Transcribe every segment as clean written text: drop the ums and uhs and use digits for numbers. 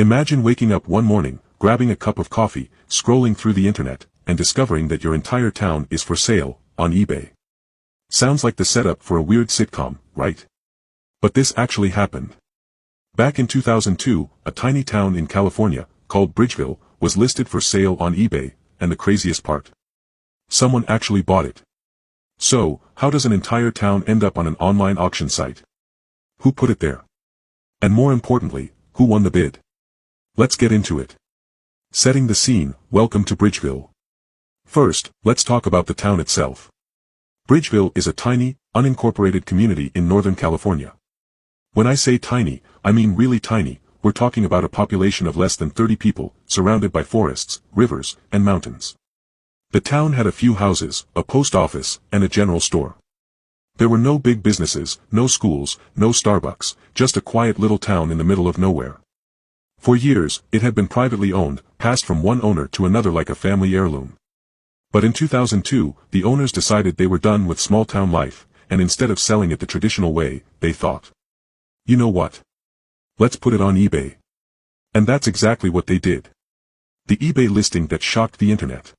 Imagine waking up one morning, grabbing a cup of coffee, scrolling through the internet, and discovering that your entire town is for sale, on eBay. Sounds like the setup for a weird sitcom, right? But this actually happened. Back in 2002, a tiny town in California, called Bridgeville, was listed for sale on eBay, and the craziest part. Someone actually bought it. So, how does an entire town end up on an online auction site? Who put it there? And more importantly, who won the bid? Let's get into it. Setting the scene, welcome to Bridgeville. First, let's talk about the town itself. Bridgeville is a tiny, unincorporated community in Northern California. When I say tiny, I mean really tiny. We're talking about a population of less than 30 people, surrounded by forests, rivers, and mountains. The town had a few houses, a post office, and a general store. There were no big businesses, no schools, no Starbucks, just a quiet little town in the middle of nowhere. For years, it had been privately owned, passed from one owner to another like a family heirloom. But in 2002, the owners decided they were done with small-town life, and instead of selling it the traditional way, they thought, you know what? Let's put it on eBay. And that's exactly what they did. The eBay listing that shocked the internet.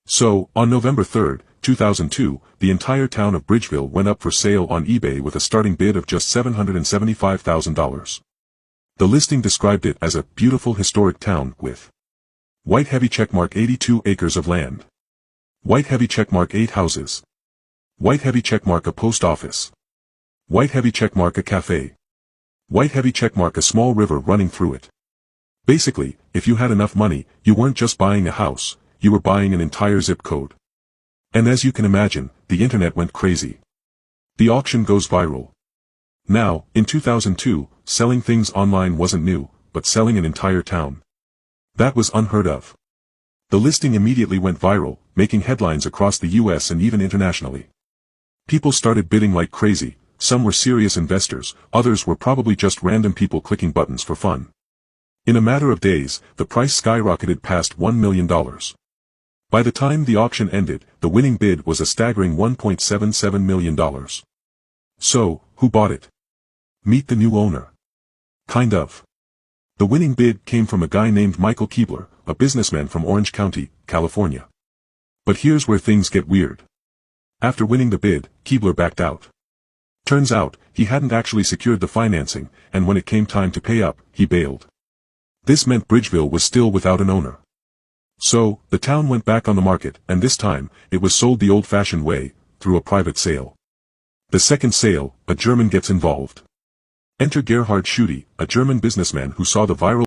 So, on November 3, 2002, the entire town of Bridgeville went up for sale on eBay with a starting bid of just $775,000. The listing described it as a beautiful historic town with white heavy checkmark 82 acres of land. White heavy checkmark 8 houses. White heavy checkmark a post office. White heavy checkmark a cafe. White heavy checkmark a small river running through it. Basically, if you had enough money, you weren't just buying a house, you were buying an entire zip code. And as you can imagine, the internet went crazy. The auction goes viral. Now, in 2002, selling things online wasn't new, but selling an entire town. That was unheard of. The listing immediately went viral, making headlines across the US and even internationally. People started bidding like crazy. Some were serious investors, others were probably just random people clicking buttons for fun. In a matter of days, the price skyrocketed past $1 million. By the time the auction ended, the winning bid was a staggering $1.77 million. So, who bought it? Meet the new owner. Kind of. The winning bid came from a guy named Michael Keebler, a businessman from Orange County, California. But here's where things get weird. After winning the bid, Keebler backed out. Turns out, he hadn't actually secured the financing, and when it came time to pay up, he bailed. This meant Bridgeville was still without an owner. So, the town went back on the market, and this time, it was sold the old-fashioned way, through a private sale. The second sale, a German gets involved. Enter Gerhard Schutte, a German businessman who saw the viral